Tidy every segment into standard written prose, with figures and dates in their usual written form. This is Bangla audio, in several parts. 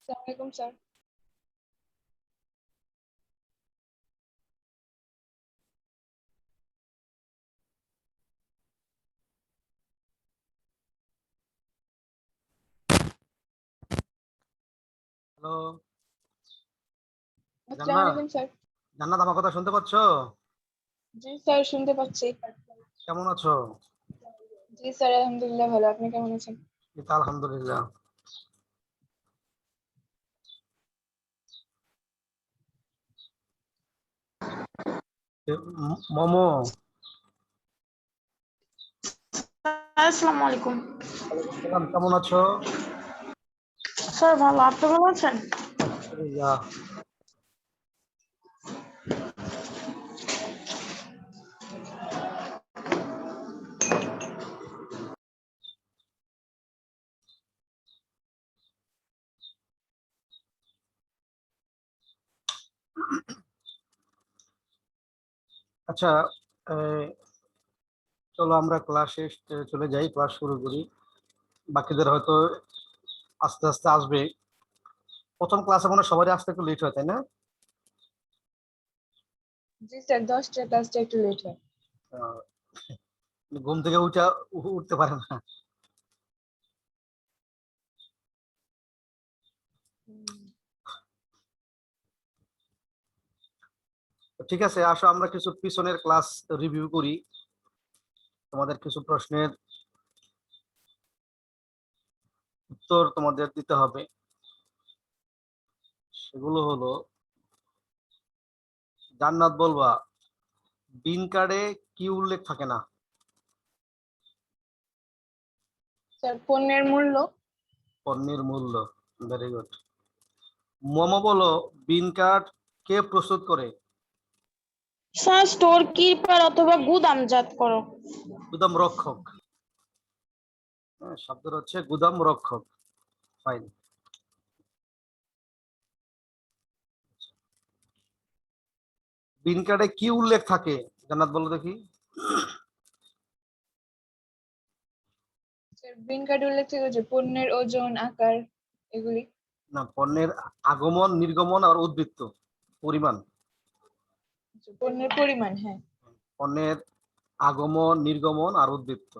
Assalamualaikum, sir. Hello Assalamualaikum, sir. জান্নাত, আমার কথা শুনতে পাচ্ছো? জি স্যার, শুনতে পাচ্ছি। কেমন আছো? জি স্যার, আলহামদুলিল্লাহ ভালো। আপনি কেমন আছেন? এই তো আলহামদুলিল্লাহ। মোমো, আসসালামু আলাইকুম সালাম, কেমন আছো? স্যার। ভালো, আপনি ভালো আছেন? আলহামদুলিল্লাহ। আচ্ছা, চলো আমরা ক্লাসে চলে যাই, ক্লাস শুরু করি। বাকিদের হয়তো আস্তে আস্তে আসবে। প্রথম ক্লাসে মনে হয় সবারই আসতে একটু লেট হয়, তাই না? জি স্যার, 10টা ক্লাসটা একটু লেট হয়। আহ, ঘুম থেকে উঠতে পারে না। ঠিক আছে, আসো আমরা কিছু পিছনের ক্লাস রিভিউ করি। তোমাদের কিছু প্রশ্নের উত্তর তোমাদের দিতে হবে। সেগুলো হলো, জান্নাত বলবা বিন কার্ডে কি উল্লেখ থাকে না? স্যার, পণ্যের মূল্য। পণ্যের মূল্য। Very good. মোমো বলো বিন কার্ড কে প্রস্তুত করে? স্যার, স্টোর কিপার অথবা গুদামজাতকরণ। গুদাম রক্ষক। হ্যাঁ, শব্দটা হচ্ছে গুদাম রক্ষক। ফাইন। বিন কার্ডে কি উল্লেখ থাকে জান্নাত বলো দেখি? স্যার, বিন কার্ডে উল্লেখ থাকে যে পণ্যের ওজন, আকার, এগুলি। না, পণ্যের আগমন, নির্গমন আর উদ্বৃত্ত পরিমাণ। পণ্যের পরিমাণ, হ্যাঁ। পণ্যের আগমন, নির্গমন আর উদ্বৃত্ত।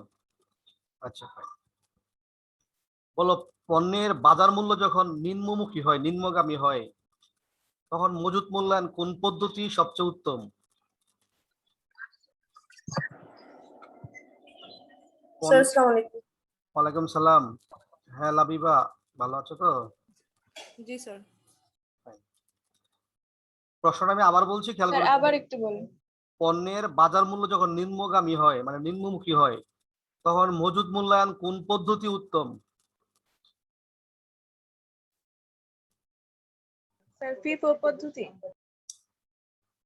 আচ্ছা, বলো পণ্যের বাজার মূল্য যখন নিম্নমুখী হয়, নিম্নগামী হয়, তখন মজুত মূল্যায়ন কোন পদ্ধতি সবচেয়ে উত্তম? স্যার, আসসালামু আলাইকুম। ওয়ালাইকুম সালাম। হ্যাঁ লাবিবা, ভালো আছো তো? জি স্যার। প্রশ্নটা আমি আবার বলছি, খেয়াল স্যার, করে। আবার একটু বলুন। পণ্যের বাজার মূল্য যখন নিম্নগামী হয়, মানে নিম্নমুখী হয়, তখন মজুত মূল্যায়ন কোন পদ্ধতি উত্তম? স্যার, ফিফো পদ্ধতি।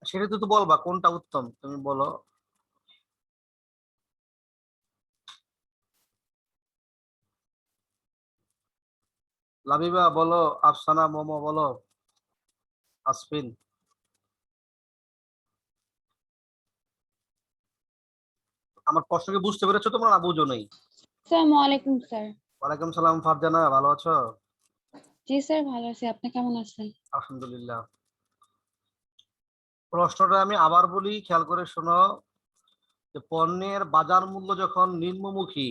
সেটা তো বলবা কোনটা উত্তম, তুমি বলো। লাবিবা বলো, আফসানা, মোমো বলো, আসফিন। আমার প্রশ্নকে বুঝতে পেরেছো তোমরা, না বুঝো নেই? আসসালামু আলাইকুম স্যার। ওয়ালাইকুম সালাম ফারজানা, ভালো আছো? জি স্যার, ভালো আছি। আপনি কেমন আছেন? আলহামদুলিল্লাহ। প্রশ্নটা আমি আবার বলি, খেয়াল করে শোনো। যে পণ্যের বাজার মূল্য যখন নিম্নমুখী,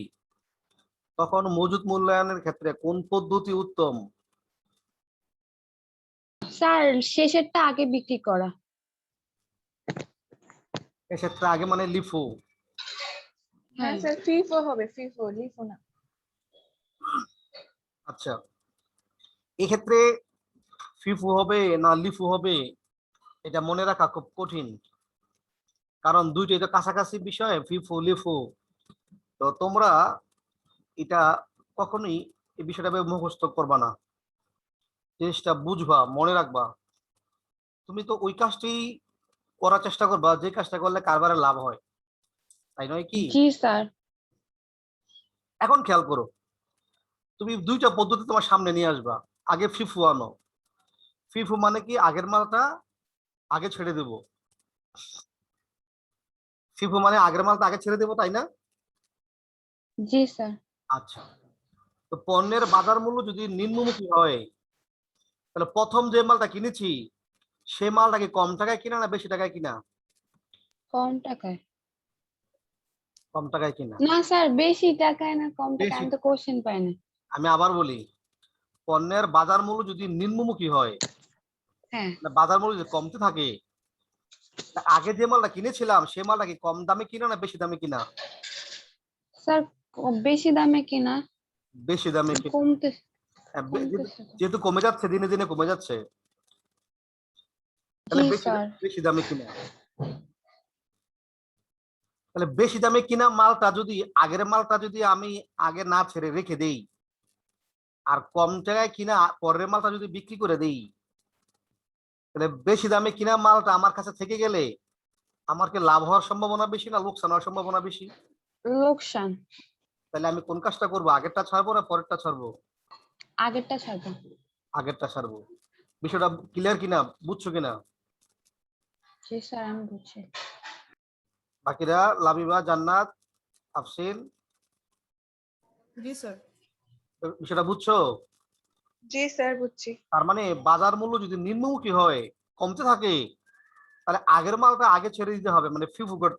তখন মজুত মূল্যায়নের ক্ষেত্রে কোন পদ্ধতি উত্তম? স্যার, শেষেরটা আগে বিক্রি করা। এক্ষেত্রে আগে মানে লিফো। হ্যাঁ হ্যাঁ। স্যার, ফিফো হবে, ফিফো, লিফো না। আচ্ছা, এক্ষেত্রে ফিফু হবে না লিফু হবে, এটা মনে রাখা খুব কঠিন, কারণ দুইটাই তো কাছাকাছি বিষয়, ফিফু লিফু। তো তোমরা এটা কখনোই এই বিষয়টা মুখস্থ করবা না, জিনিসটা বুঝবা, মনে রাখবা। তুমি তো ওই কাজটি করার চেষ্টা করবা যে কাজটা করলে কারবারে লাভ হয়, তাই নয় কি? জি স্যার। এখন খেয়াল করো, তুমি দুইটা পদ্ধতি তোমার সামনে নিয়ে আসবা। আগে ফিফু আনো। ফিফু মানে কি, আগের মালটা আগে ছেড়ে দেব। ফিফু মানে আগের মালটা আগে ছেড়ে দেবো, তাই না? জি স্যার। আচ্ছা, তো পণ্যের বাজার মূল্য যদি নিম্নমুখী হয়, তাহলে প্রথম যে মালটা কিনেছি সে মালটা কি কম টাকায় কিনা না বেশি টাকায় কিনা? কম টাকায়। কম টাকায় কিনা। না স্যার, বেশি টাকায় না কম টাকায়, বেশি। আমি তো কোশ্চেন পাই না। আমি আবার বলি, পণ্যের বাজার মূল্য যদি নিম্নমুখী হয়, হ্যাঁ মানে বাজার মূল্য যদি কমতে থাকে, আগে যে মালটা কিনেছিলাম সে মালটা কি কম দামে কিনা না বেশি দামে কিনা? স্যার, বেশি দামে কিনা। বেশি দামে কিনা। কমতে হ্যাঁ, কমতেছে। যেহেতু কমে যাচ্ছে, দিনে দিনে কমে যাচ্ছে, তাহলে জি বেশি স্যার। বেশি দামে কিনা। তাহলে বেশি দামে কিনা মালটা যদি, আগের মালটা যদি আমি আগে না ছেড়ে রেখে দেই, আর কম টাকায় কিনা পরের মালটা যদি বিক্রি করে দেই, তাহলে বেশি দামে কিনা মালটা আমার কাছে থেকে গেলে আমার কি লাভ হওয়ার সম্ভাবনা বেশি না লোকসান হওয়ার সম্ভাবনা বেশি? লোকসান। তাহলে আমি কোন কাজটা করবো, আগেরটা ছাড়বো না পরেরটা ছাড়বো? আগেরটা ছাড়বো। আগেরটা ছাড়বো। বিষয়টা ক্লিয়ার কিনা, বুঝছো কিনা? জি স্যার, আমি বুঝছি। বাকিরা, লাবিবা, জান্নাত, আফসিন, জি স্যার। বিষয়টা বুঝছো? জি স্যার, বুঝছি। তার মানে বাজার মূল্য যদি নিম্নমুখী হয়, কমতে থাকে, তাহলে আগের মালটা আগে ছেড়ে দিতে হবে, মানে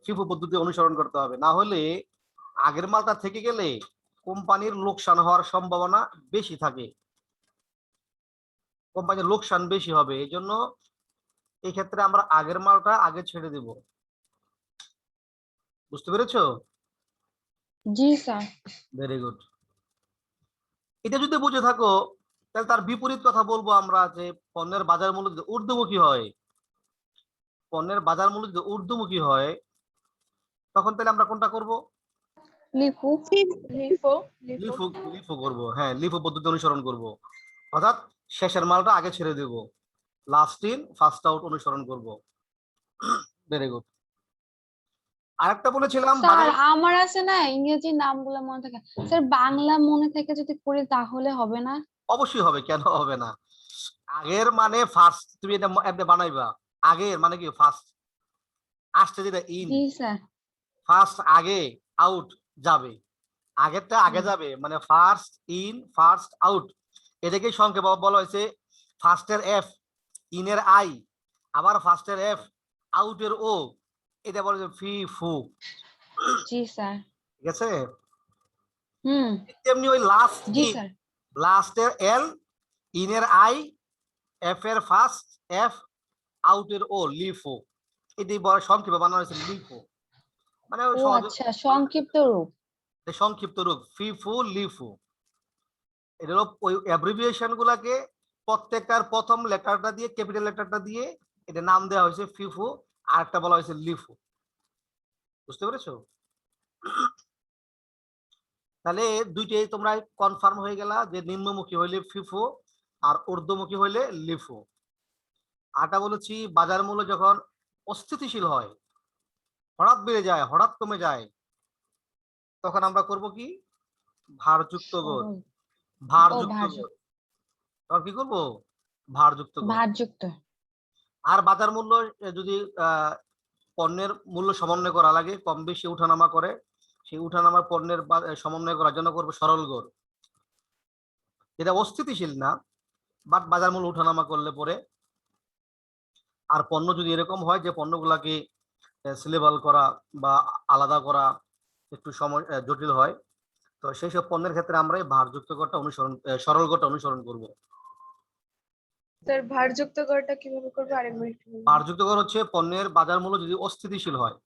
ফিফু পদ্ধতি অনুসরণ করতে হবে, না হলে আগের মালটা থেকে গেলে কোম্পানির লোকসান হওয়ার সম্ভাবনা বেশি থাকে, কোম্পানির লোকসান বেশি হবে। এই জন্য এই ক্ষেত্রে আমরা আগের মালটা আগে ছেড়ে দেব। বুঝতে পেরেছো? জি স্যার। Very good. এটা যদি বুঝে থাকো, তাহলে তার বিপরীত কথা বলবো আমরা, যে পণ্যের বাজার মূল্য যদি ঊর্ধ্বমুখী হয়, পণ্যের বাজার মূল্য যদি ঊর্ধ্বমুখী হয়, তখন তাহলে আমরা কোনটা করব? লিখু। লিফো লিফো লিফো লিফো করবো। হ্যাঁ, লিফো পদ্ধতি অনুসরণ করব, অর্থাৎ শেষের মালটা আগে ছেড়ে দেব, লাস্ট ইন ফার্স্ট আউট অনুসরণ করব। Very good. আরেকটা বলেছিলাম স্যার, আমার আছে না ইংরেজি নামগুলো মনে থাকে, স্যার বাংলা মনে থেকে যদি করি তাহলে হবে না? অবশ্যই হবে, কেন হবে না? আগের মানে ফার্স্ট, তুমি এটা এমনি বানাইবা। আগের মানে কি ফার্স্ট, আসছে যেটা ইন, জি স্যার। ফার্স্ট আগে, আউট যাবে, আগেরটা আগে যাবে, মানে ফার্স্ট ইন ফার্স্ট আউট। এটাকে সংক্ষেপে বলা হয়েছে ফার্স্টের এফ, ইনের আই, আবার ফার্স্টের এফ, আউটের ও, এটা বলা হয়েছে ফি ফু। জি স্যার। ঠিক আছে? হুম। তেমনি ওই লাস্ট জি ইন, স্যার। লাস্টের এল, ইনের আই, এফ এর ফার্স্ট এফ, আউটের ও, লিফো। এটি বড় সংক্ষেপে বানানো হয়েছে লিফো, মানে ওই ও সহজ আচ্ছা, সংক্ষিপ্ত রূপ। সংক্ষিপ্ত রূপ ফিফু লিফু। এটা হলো ওই অ্যাব্রিভিয়েশন গুলাকে প্রত্যেকটার প্রথম লেটারটা দিয়ে, ক্যাপিটাল লেটারটা দিয়ে এটা নাম দেওয়া হয়েছে ফিফু, আর একটা বলা হয়েছে লিফু। বুঝতে পেরেছো? তাহলে দুইটাই তোমরা কনফার্ম হয়ে গেলা যে নিম্নমুখী হইলে ফিফু আর ঊর্ধ্বমুখী হইলে লিফু। আরটা বলেছি, বাজার মূল্য যখন অস্থিতিশীল হয়, হঠাৎ বেড়ে যায় হঠাৎ কমে যায়, তখন আমরা করব কি, ভারযুক্ত গড়। সরল। ও ভারযুক্ত ভারযুক্ত। গড়, তখন কি করবো, ভারযুক্ত গড়। ভারযুক্ত। আর বাজার মূল্য যদি পণ্যের মূল্য সমন্বয় করা লাগে, কম বেশি উঠানামা করে, সেই উঠানামার পণ্যের সমন্বয় করার জন্য করবো সরল গড়। এটা অস্থিতিশীল না, বাট বাজার মূল্য উঠানামা করলে পরে, আর পণ্য যদি এরকম হয় যে পণ্যগুলাকে সিলেবল করা বা আলাদা করা একটু সময় জটিল হয়, তো সেই সব পণ্যের ক্ষেত্রে আমরা এই ভারযুক্ত গড়টা অনুসরণ, সরল গড়টা অনুসরণ করব। স্যার, ভারযুক্ত গড়টা কিভাবে করবো আরেকবার একটু বলুন। ভারযুক্ত গড় হচ্ছে পণ্যের বাজার মূল্য যদি অস্থিতিশীল হয়,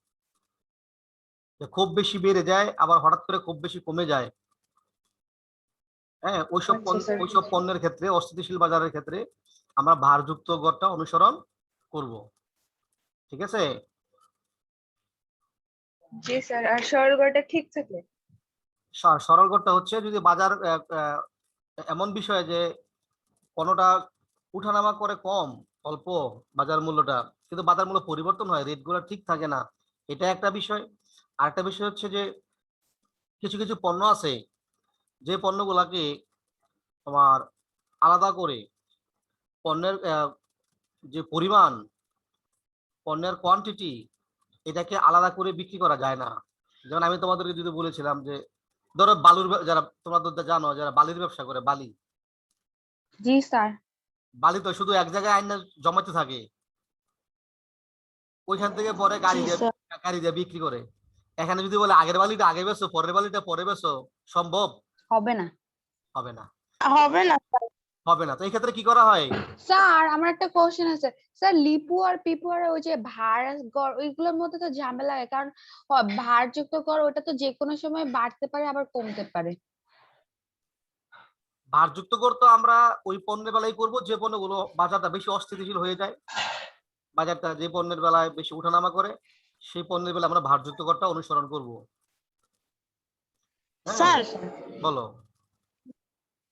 যে খুব বেশি বেড়ে যায় আবার হঠাৎ করে খুব বেশি কমে যায়, হ্যাঁ, আচ্ছা স্যার, ওইসব পণ্যের ক্ষেত্রে, অস্থিতিশীল বাজারের ক্ষেত্রে আমরা ভারযুক্ত গড়টা অনুসরণ করব। ঠিক আছে? জি স্যার। আর সরল গড়টা ঠিক থাকলে? সরল গড়টা হচ্ছে যদি বাজার এমন বিষয় যে কোনোটা উঠানামা করে কম অল্প বাজার মূল্যটা, কিন্তু বাজার মূল্য পরিবর্তন হয়, রেটগুলো ঠিক থাকে না, এটা একটা বিষয়। আরেকটা বিষয় হচ্ছে যে কিছু কিছু পণ্য আছে যে পণ্যগুলাকে তোমার আলাদা করে পণ্যের যে পরিমাণ, পণ্যের কোয়ান্টিটি, এটাকে আলাদা করে বিক্রি করা যায় না। যেমন আমি তোমাদেরকে যদি বলেছিলাম যে ধরো বালুর যারা তোমরা তো জানো, যারা বালির ব্যবসা করে, বালি, জি স্যার। বালি তো শুধু এক জায়গায় আইনা জমাতে থাকে, ওইখান থেকে পরে গাড়ি জি দিয়ে স্যার। বিক্রি করে। এখানে যদি বলে আগের বালিটা আগে বেচো, পরের বালিটা পরে বেচো, সম্ভব হবে না। হবে না, হবে না স্যার। হবে না। তো এই ক্ষেত্রে কি করা হয়? স্যার আমার একটা কোশ্চেন আছে স্যার, লিপু আর পিপু আর ওই যে ভার গড় ওইগুলোর মধ্যে তো ঝামেলা লাগে, কারণ ভারযুক্ত গড় ওটা তো যে কোনো সময় বাড়তে পারে আবার কমতে পারে। ভারযুক্ত করতে আমরা ওই পণ্যের বেলায় করব যে পণ্যগুলো বাজারটা বেশি অস্থিতিশীল হয়ে যায়, বাজারটা যে পণ্যের বেলায় বেশি উঠানামা করে, সেই পণ্যের বেলা আমরা ভারযুক্ত করটা অনুসরণ করব। হ্যাঁ, স্যার বলো।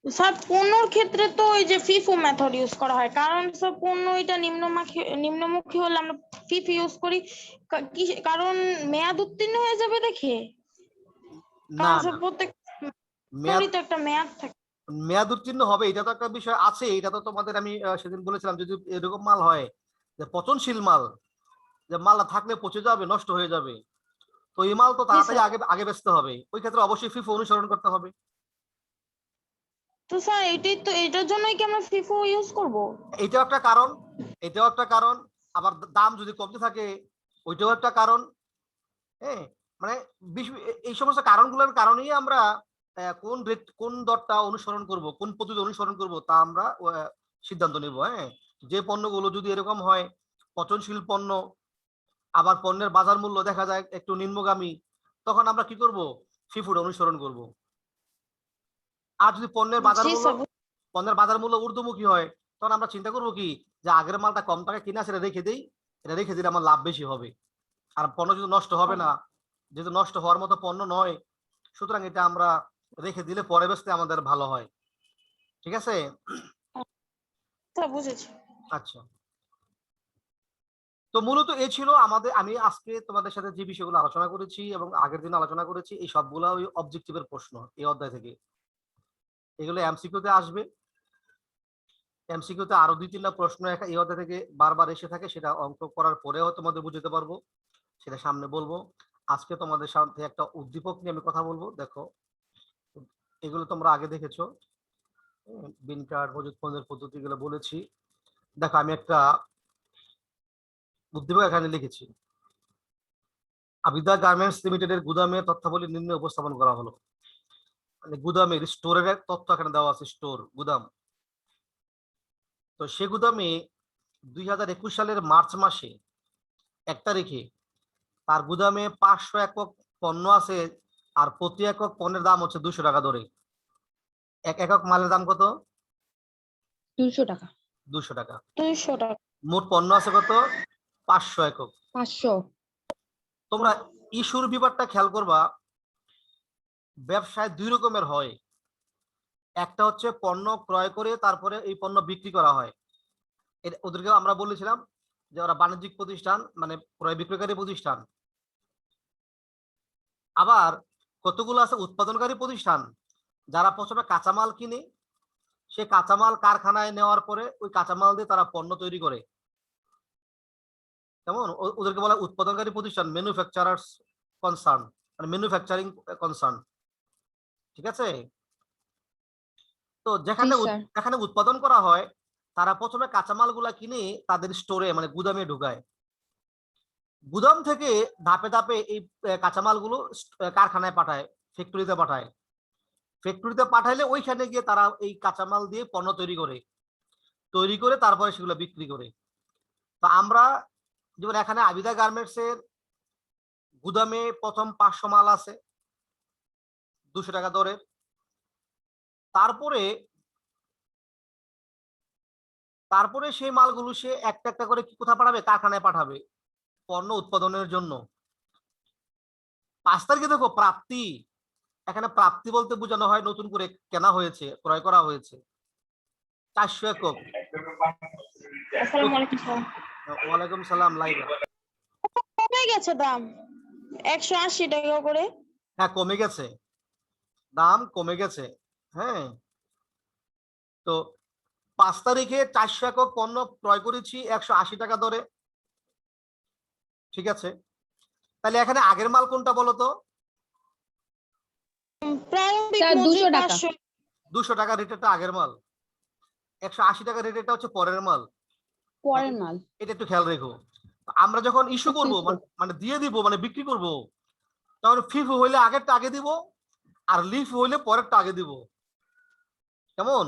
স্যার পণ্যর ক্ষেত্রে তো ওই যে ফিফো মেথড ইউজ করা হয়, কারণ স্যার পণ্য এটা নিম্নমুখী হলে আমরা ফিফ ইউজ করি কারণ মেয়াদ উত্তীর্ণ হয়ে যাবে দেখে। না কারণ না, স্যার প্রত্যেক মেয়াদ তো একটা মেয়াদ থাকে। মেয়াদ উত্তীর্ণ হবে, এটা তো একটা বিষয় আছে। এটা তো তোমাদের আমি সেদিন বলেছিলাম, যদি এরকম মাল হয় যে পচনশীল মাল, যে মালটা থাকলে পচে যাবে, নষ্ট হয়ে যাবে, তো এই মাল তো জি তাড়াতাড়ি স্যার। আগে আগে বেচতে হবে, ওই ক্ষেত্রে অবশ্যই ফিফো অনুসরণ করতে হবে। তো স্যার এটাই তো, এটার জন্যই কি আমরা ফিফো ইউজ করব? এটাও একটা কারণ, এটাও একটা কারণ। আবার দাম যদি কমতে থাকে, ওইটাও একটা কারণ। হ্যাঁ, মানে এই সমস্ত কারণগুলোর কারণেই আমরা কোন রেট, কোন দরটা অনুসরণ করব, কোন পদ্ধতি অনুসরণ করব, তা আমরা সিদ্ধান্ত নেব। হ্যাঁ, যে পণ্যগুলো যদি এরকম হয় পচনশীল পণ্য, আবার পণ্যের বাজার মূল্য দেখা যায় একটু নিম্নগামী, তখন আমরা কি করব? ফিফোর অনুসরণ করব। আর যদি জি স্যার। পণ্যের বাজার মূল্য ঊর্ধ্বমুখী হয়, তখন আমরা চিন্তা করব কি, যে আগের মালটা কম টাকায় কিনা সেটা রেখে দেই, এটা রেখে দিলে আমার লাভ বেশি হবে, আর পণ্য যদি নষ্ট হবে না, যেহেতু নষ্ট হওয়ার মতো পণ্য নয়, সুতরাং এটা আমরা রেখে দিলে পরে বেচতে আমাদের ভালো হয়। ঠিক আছে? স্যার বুঝেছি। আচ্ছা, তো মূলত এই ছিল আমাদের, আমি আজকে তোমাদের সাথে যে বিষয়গুলো আলোচনা করেছি এবং আগের দিন আলোচনা করেছি, এই সবগুলো ওই অবজেক্টিভের প্রশ্ন এই অধ্যায় থেকে। এগুলো এমসিকিউতে আসবে, এমসিকিউতে আরো 2-3টা প্রশ্ন এই অধ্যায় থেকে বারবার এসে থাকে, সেটা অঙ্ক করার পরেও তোমাদের বুঝতে পারবো, সেটা সামনে বলবো। আজকে তোমাদের সাথে একটা উদ্দীপক নিয়ে আমি কথা বলবো। দেখো, এগুলো তোমরা আগে দেখেছো, বিন কার্ড, মজুদ পণ্যের পদ্ধতিগুলো বলেছি। দেখো, আমি একটা উদ্দীপক এখানে লিখেছি। আবিদা গার্মেন্টস লিমিটেডের গুদামের তথ্যাবলী নিম্নে উপস্থাপন করা হলো। মানে গুদামের স্টোরের তথ্য এখানে দেওয়া আছে, স্টোর, গুদাম। তো সে গুদামে 2021 সালের মার্চ মাসে 1 তারিখে তার গুদামে 500 একক পণ্য আছে, আর প্রতি একক পণ্যের দাম হচ্ছে 200 টাকা ধরে। এক একক মালের দাম কত? 200 টাকা। 200 টাকা। 200 টাকা। মোট পণ্য আছে কত? 500 একক। 500। তোমরা ইস্যুর বিভাগটা খেয়াল করবা, ব্যবসায় 2 রকমের হয়। একটা হচ্ছে পণ্য ক্রয় করে তারপরে এই পণ্য বিক্রি করা হয়, ওদেরকে আমরা বলেছিলাম যে ওরা বাণিজ্যিক প্রতিষ্ঠান, মানে ক্রয় বিক্রয়কারী প্রতিষ্ঠান। আবার কতগুলো আছে উৎপাদনকারী প্রতিষ্ঠান, যারা প্রথমে কাঁচামাল কিনে, সে কাঁচামাল কারখানায় নেওয়ার পরে ওই কাঁচামাল দিয়ে তারা পণ্য তৈরি করে। যেমন ওদেরকে বলা উৎপাদনকারী প্রতিষ্ঠান, ম্যানুফ্যাকচারার্স কনসার্ন, মানে ম্যানুফ্যাকচারিং কনসার্ন। ঠিক আছে? তো জি স্যার। যেখানে উৎপাদন করা হয়, তারা প্রথমে কাঁচামালগুলা কিনে তাদের স্টোরে, মানে গুদামে ঢুকায়। গুদাম থেকে ধাপে ধাপে এই কাঁচামালগুলো কারখানায় পাঠায়, ফ্যাক্টরিতে পাঠায়। ফ্যাক্টরিতে পাঠাইলে ওইখানে গিয়ে তারা এই কাঁচামাল দিয়ে পণ্য তৈরি করে তারপরে সেগুলো বিক্রি করে। তো আমরা যেমন এখানে আবিদা গার্মেন্টস এর গুদামে প্রথম 500 মাল আছে 200 টাকা দরে। তারপরে সেই মালগুলো সে একটা একটা করে কোথায় পাঠাবে? কারখানায় পাঠাবে পণ্য উৎপাদনের জন্য। 5 তারিখে দেখো প্রাপ্তি, এখানে প্রাপ্তি বলতে বোঝানো হয় নতুন করে কেনা হয়েছে, ক্রয় করা হয়েছে 400 একক। আসসালামু আলাইকুম স্যার। ওয়ালাইকুম সালাম লাইবা। কমে গেছে দাম 180 টাকা করে। হ্যাঁ, কমে গেছে, দাম কমে গেছে। হ্যাঁ, তো 5 তারিখে 400 একক পণ্য ক্রয় করেছি 180 টাকা দরে। ঠিক আছে, তাহলে এখানে আগের মাল কোনটা বলো তো? প্রারম্ভিক স্যার মজুরি 200 টাকা। 500। 200 টাকা রেটেরটা আগের মাল। 180 টাকা রেট, এটা হচ্ছে পরের মাল, পরের মাল। এটা একটু খেয়াল রেখো। আমরা যখন ইস্যু করব মানে দিয়ে দিব মানে বিক্রি করব, তখন ফিফু হইলে আগেরটা আগে দিব আর লিফ হইলে পরেরটা আগে দিব। কেমন?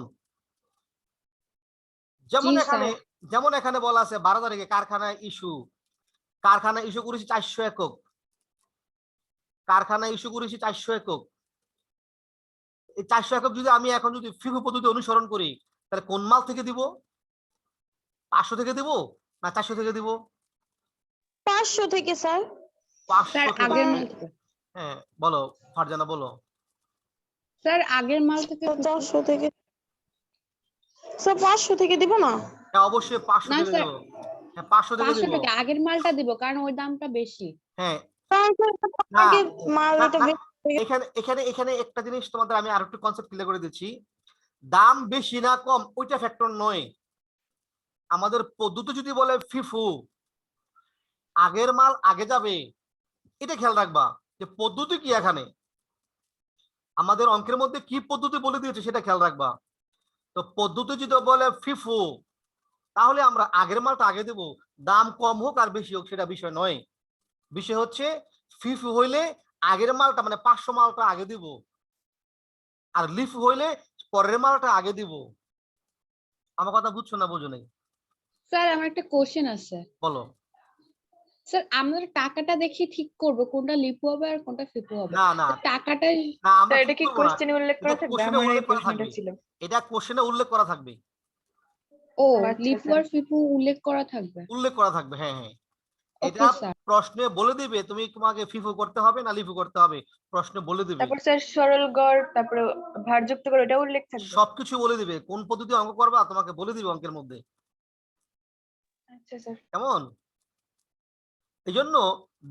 যেমন জি এখানে স্যার। যেমন এখানে বলা আছে 12 তারিখে কারখানায় ইস্যু করেছি 400 একক, কারখানায় ইস্যু করেছি 400 একক। এই 400 একক যদি আমি এখন যদি ফিফু পদ্ধতি অনুসরণ করি, তাহলে কোন মাল থেকে দিব? 500 থেকে দিব না 400 থেকে দিব? 500 থেকে স্যার। 500 স্যার থেকে। আগের মাল থেকে। হ্যাঁ বলো ফারজানা বলো। স্যার আগের মাল থেকে 400 থেকে স্যার 500 থেকে দিব না? হ্যাঁ অবশ্যই 500 না থেকে স্যার, দেব। হ্যাঁ 500 থেকে 500 দেব। টাকা আগের মালটা দিব, কারণ ওই দামটা বেশি। হ্যাঁ কারণ স্যার না আগে মাল না, এটা না, বেশি। এখানে এখানে এখানে একটা জিনিস তোমাদের আমি আর একটু কনসেপ্ট ক্লিয়ার করে দিচ্ছি। দাম বেশি না কম ওইটা ফ্যাক্টর নয়। আমাদের পদ্ধতি যদি বলে ফিফু, আগের মাল আগে যাবে, এটা খেয়াল রাখবা যে পদ্ধতি কি এখানে আমাদের অঙ্কের মধ্যে কি পদ্ধতি বলে দিয়েছে সেটা খেয়াল রাখবা। তো পদ্ধতি যদি বলে ফিফু, তাহলে আমরা আগের মালটা আগে দেব, দাম কম হোক আর বেশি হোক সেটা বিষয় নয়। বিষয় হচ্ছে ফিফু হইলে আগের মালটা মানে 500 মালটা আগে দিব আর লিফ হইলে পরের মালটা আগে দিব। আমার কথা বুঝছো না বুঝো নাই? স্যার আমার একটা কোশ্চেন আছে। বলো। স্যার আমরা টাকাটা দেখি ঠিক করব কোনটা লিপু হবে আর কোনটা ফিপু হবে। না না তো টাকাটা না আমরা স্যার এটা ঠিক কি করবো না, কোশ্চেনে উল্লেখ এটা করা থাকবে? কোশ্চেনে আমার এই উল্লেখ করা প্রশ্নটা থাকবে, ছিল। এটা কোশ্চেনে উল্লেখ করা থাকবে। ও আচ্ছা লিপু স্যার। আর ফিপু উল্লেখ করা থাকবে। উল্লেখ করা থাকবে, হ্যাঁ হ্যাঁ। এটা ওকে স্যার। প্রশ্নে বলে দিবে তুমি তোমাকে ফিফু করতে হবে না লিফু করতে হবে, প্রশ্নে বলে দিবে। তারপর স্যার সরল গড়, তারপরে ভারযুক্ত গড়, এটা উল্লেখ থাকবে। সবকিছু বলে দিবে, কোন পদ্ধতি অঙ্ক করবা তোমাকে বলে দিবে অঙ্কের মধ্যে। আচ্ছা স্যার। কেমন? এই জন্য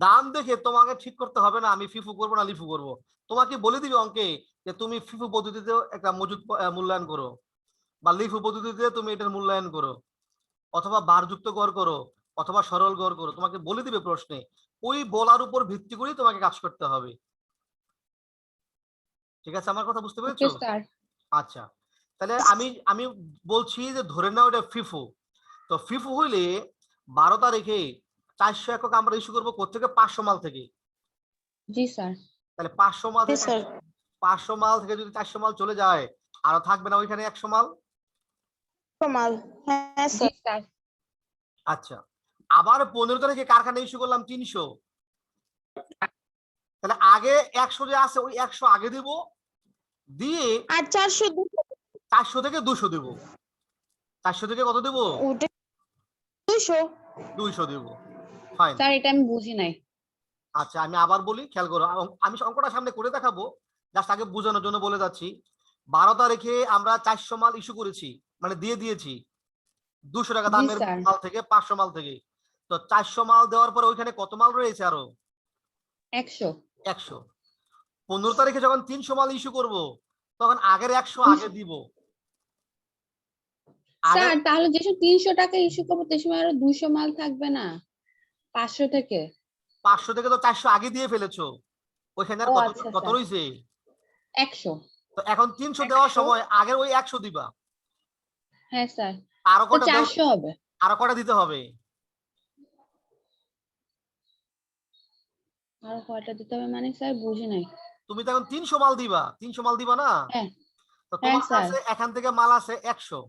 দাম দেখে তোমাকে ঠিক করতে হবে না আমি ফিফু করবো না লিফু করবো। তোমাকে বলে দিবে অঙ্কে যে তুমি ফিফু পদ্ধতিতে একটা মজুদ মূল্যায়ন করো বা লিফু পদ্ধতিতে তুমি এটার মূল্যায়ন করো, অথবা বারযুক্ত গড় করো, অথবা সরল গড় করো, তোমাকে বলে দিবে প্রশ্নে। ওই বলার উপর ভিত্তি করেই তোমাকে কাজ করতে হবে। ঠিক আছে, আমার কথা বুঝতে ওকে পেরেছো? স্যার। আচ্ছা, তাহলে আমি আমি বলছি যে ধরে নাও এটা ফিফু। তো ফিফু হইলে 12 তারিখে 400 একক আমরা ইস্যু করবো কোত্থেকে? 500 মাল থেকে। জি স্যার। তাহলে 500 মাল জি থেকে স্যার। 500 মাল থেকে যদি 400 মাল চলে যায়, আরো থাকবে না ওইখানে 100 মাল। মাল। হ্যাঁ জি স্যার। স্যার। আচ্ছা, আবার 15 তারিখে কারখানা ইস্যু করলাম 300। তাহলে আগে 100 যে আছে ওই 100 আগে দিব, দিয়ে আর 400 400 থেকে 200 দিব। 400 থেকে কত দেব? ওটা 200। 200 দেব। ফাইন। স্যার এটা আমি বুঝি নাই। আচ্ছা আমি আবার বলি, খেয়াল করো, আমি অঙ্কটা সামনে করে দেখাবো, জাস্ট আগে বোঝানোর জন্য বলে যাচ্ছি। 12 তারিখে আমরা 400 মাল ইস্যু করেছি, মানে দিয়ে দিয়েছি 200 টাকা জি দামের স্যার। মাল থেকে 500 মাল থেকে। তো 400 মাল দেওয়ার পরে ওইখানে কত মাল রয়েছে? আরো 100। 100। 15 তারিখে যখন 300 মাল ইস্যু করব, তখন আগের 100 আগে দিব। স্যার তাহলে যেসব 300 টাকা ইস্যু করবো সে সময় আরো 200 মাল থাকবে না 500 থেকে? 500 থেকে তো 400 আগে দিয়ে ফেলেছো, ওইখানে আর ও কত আচ্ছা কত স্যার। রয়েছে? 100। তো এখন 300 দেওয়ার 100? সময় আগের ওই 100 দিবা। হ্যাঁ স্যার। আরো তো কটা 400 হবে। আরো কটা দিতে হবে? আর কয়টা দিতে হবে মানে স্যার বুঝি নাই। তুমি তো এখন 300 মাল দিবা, 300 মাল দিবা না? হ্যাঁ তো হ্যাঁ তোমার স্যার। কাছে এখান থেকে মাল আছে 100।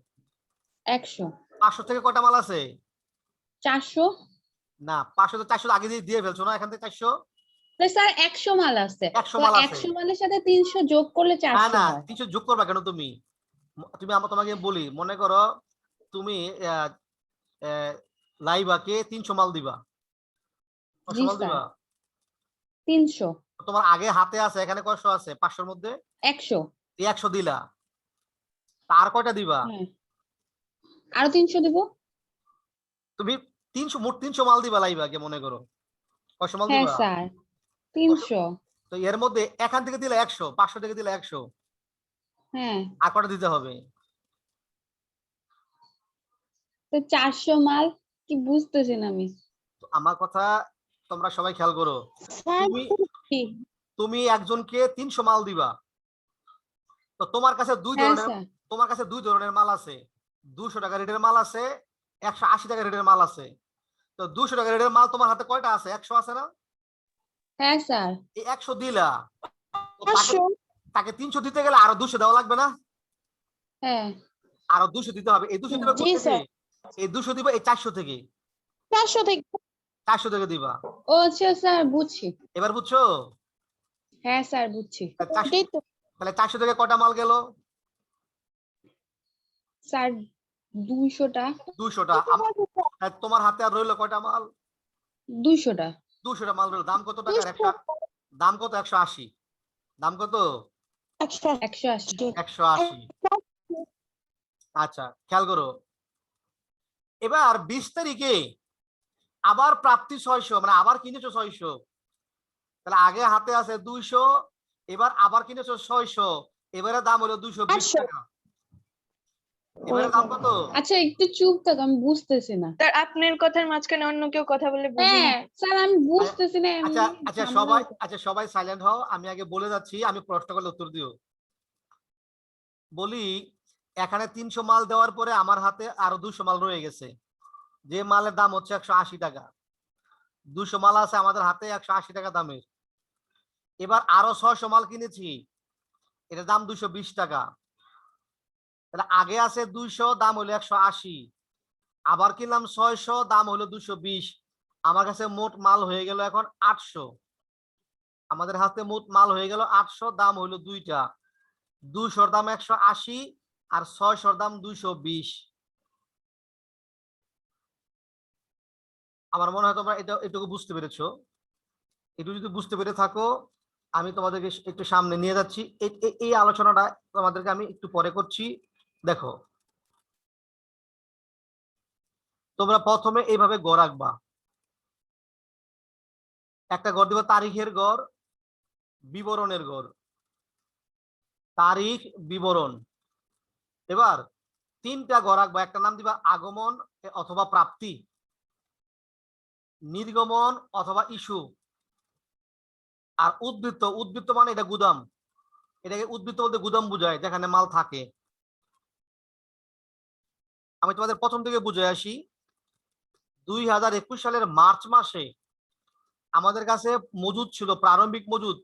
100। 500 থেকে কয়টা মাল আছে? 400। না 500 তো 400 আগে দিয়ে ফেলছো না, এখান থেকে 400। স্যার 100 মাল আছে, 100 তো মাল আছে। 100 মালের সাথে 300 যোগ করলে না 400 না হয়। 300 যোগ করবা কেন তুমি? তুমি তোমাকে বলি, মনে করো তুমি লাইবাকে 300 মাল দিবা, জি 500 মাল স্যার। দিবা। 300। তোমার আগে হাতে আছে এখানে কয়শো আছে? 500 মধ্যে 100। এই 100 দিলা, তার কয়টা দিবা? হ্যাঁ আরো 300 দিব। তুমি 300 মোট 300 মাল দিবা লাইবাকে, মনে করো কয়শো মাল হ্যাঁ দিবা? স্যার 300। তো এর মধ্যে এখান থেকে দিলে 100, 500 থেকে দিলে 100, হ্যাঁ আর কটা দিতে হবে? তো 400 মাল কি বুঝতেছি না আমি। তো আমার কথা তোমরা সবাই খেয়াল করো। স্যার তুমি একজনকে 300 মাল দিবা, তো তোমার কাছে দুই হ্যাঁ ধরনের স্যার। তোমার কাছে দুই ধরনের মাল আছে। 200 টাকা রেটের মাল আছে, 180 টাকা রেটের মাল আছে। তো 200 টাকা রেটের মাল তোমার হাতে কয়টা আছে? 100 আছে না? হ্যাঁ স্যার। এই 100 দিলা, তো 500 তাকে 300 দিতে গেলে আরো 200 দেওয়া লাগবে না? হ্যাঁ আরো 200 দিতে হবে। এই 200 দিবা জি কোথা থেকে? স্যার। এই 200 দিবা এই 400 থেকে। 400 থেকে 400 থেকে দিবা। ও আচ্ছা স্যার বুঝছি। এবার বুঝছো? হ্যাঁ স্যার বুঝছি। ওটাই তো। তাহলে 400 থেকে কয়টা মাল গেল? স্যার 200টা। 200টা। তোমার হাতে আর রইলো কয়টা মাল? 200টা। 200টা মাল রইলো। দাম কত টাকার? দাম কত? 180। দাম কত? 180। 180। আচ্ছা, খেয়াল করো। এবার 20 তারিখে আবার প্রাপ্তি 600, মানে আবার কিনেছো 600। তাহলে আগে হাতে আছে 200, এবার আবার কিনেছো 600, এবারে দাম হলো 220 800। টাকা। এবারে দাম কত? আচ্ছা একটু চুপ থাক, আমি বুঝতেছি না। স্যার আপনার কথার মাঝখানে অন্য কেউ কথা বলে বুঝি না। হ্যাঁ স্যার আমি বুঝতেছি না আচ্ছা এমনি আচ্ছা ঝামেলা সবাই হচ্ছে। আচ্ছা সবাই সাইলেন্ট হও, আমি আগে বলে যাচ্ছি, আমি প্রশ্ন করলে উত্তর দিও। বলি, এখানে 300 মাল দেওয়ার পরে আমার হাতে আরো 200 মাল রয়ে গেছে, যে মালের দাম হচ্ছে 180 টাকা। 200 মাল আছে আমাদের হাতে 180 টাকা দামের। এবার আরো 600 মাল কিনেছি, এটার দাম 220 টাকা। তাহলে আগে আছে 200, দাম হলো 180, আবার কিনলাম 600, দাম হলো 220। আমার কাছে মোট মাল হয়ে গেল এখন 800। আমাদের হাতে মোট মাল হয়ে গেল 800, দাম হলো দুইটা। 200-র দাম 180 আর 600-র দাম 220। আমার মনে হয় তোমরা এটা এটুকু বুঝতে পেরেছো। একটু যদি বুঝতে পেরে থাকো, আমি তোমাদেরকে একটু সামনে নিয়ে যাচ্ছি। এই আলোচনাটা তোমাদেরকে আমি একটু পরে করছি। দেখো, তোমরা প্রথমে এইভাবে গড় আঁকবা। একটা গড় দিবা তারিখের গড়, বিবরণের গড়, তারিখ, বিবরণ। এবার 3টা গড় আঁকবা। একটা নাম দিবা আগমন অথবা প্রাপ্তি, নির্গমন অথবা ইস্যু, আর উদ্বৃত্ত। উদ্বৃত্ত মানে এটা গুদাম, এটাকে উদ্বৃত্ত বলতে গুদাম বুঝায় যেখানে মাল থাকে। আমি তোমাদের প্রথম থেকে বুঝে আসি। 2021 সালের মার্চ মাসে আমাদের কাছে মজুদ ছিল, প্রারম্ভিক মজুদ।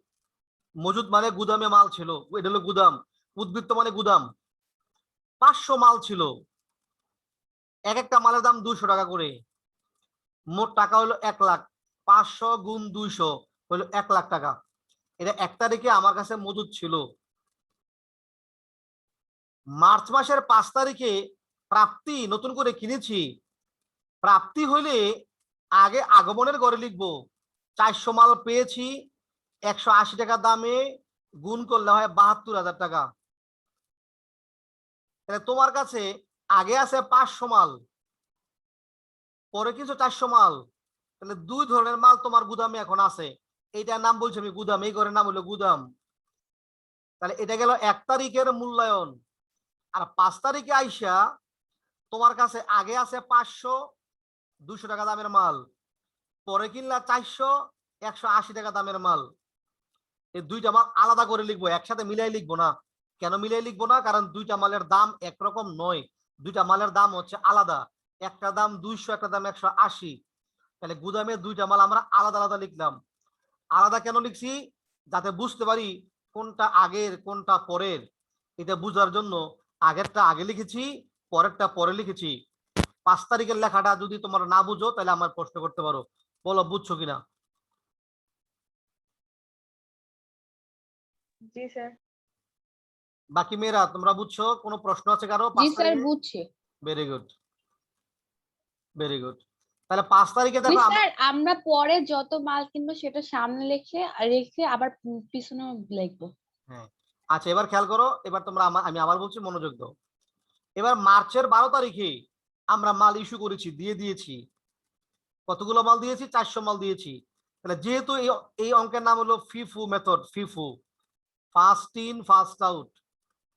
মজুদ মানে গুদামে মাল ছিল, এটা হলো গুদাম। উদ্বৃত্ত মানে গুদাম। 500 মাল ছিল, এক একটা মালের দাম 200 টাকা করে। মোট টাকা হলো 1 লাখ। 500 গুণ 200 হলো 1 লাখ টাকা। এটা 1 তারিখে আমার কাছে মজুদ ছিল। মার্চ মাসের 5 তারিখে প্রাপ্তি নতুন করে কিনেছি। প্রাপ্তি হইলে আগে আগমনের গড়ে লিখবো। 400 মাল পেয়েছি 180 টাকা দামে, গুণ করলে হয় 72,000 টাকা। তাহলে তোমার কাছে আগে আছে 500 মাল, পরে কিছু 400 মাল, তাহলে 2 ধরনের মাল তোমার গুদামে এখন আছে। এইটার নাম বলছি আমি গুদাম, এই ঘরের নাম হলো গুদাম। তাহলে এটা গেল 1 তারিখের মূল্যায়ন। আর 5 তারিখে আইসা তোমার কাছে আগে আছে 500 200 টাকা দামের মাল, পরে কিনলা 400 180 টাকা দামের মাল। এই দুইটা মাল আলাদা করে লিখবো, একসাথে মিলাই লিখবো না। কেন মিলাই লিখবো না? কারণ দুইটা মালের দাম একরকম নয়, দুইটা মালের দাম হচ্ছে আলাদা। একটা দাম 200, একটা দাম 180। তাহলে গুদামে দুইটা মাল আমরা আলাদা আলাদা লিখলাম। আলাদা কেন লিখছি? যাতে বুঝতে পারি কোনটা আগের কোনটা পরের। এটা বুঝার জন্য আগেরটা আগে লিখেছি, পরেরটা পরে লিখেছি। 5 তারিখের লেখাটা যদি তোমরা না বুঝো তাহলে আমার প্রশ্ন করতে পারো, বলো বুঝছো কিনা। জি স্যার। বাকি মেয়েরা তোমরা বুঝছো? কোনো প্রশ্ন আছে কারো? জি 5 স্যার তারিখে? বুঝছি। Very good, very good. তাহলে 5 তারিখে দেখো স্যার আমরা পরে যত মাল কিনবো সেটা সামনে রেখে আবার পিছনে লিখবো। হ্যাঁ, আচ্ছা এবার খেয়াল করো। এবার তোমরা আমি আবার বলছি, মনোযোগ দাও। এবার মার্চের 12 তারিখে আমরা মাল ইস্যু করেছি, দিয়ে দিয়েছি। কতগুলো মাল দিয়েছি? 400 মাল দিয়েছি। তাহলে যেহেতু এই অঙ্কের নাম হলো FIFO method, FIFO, first in first out,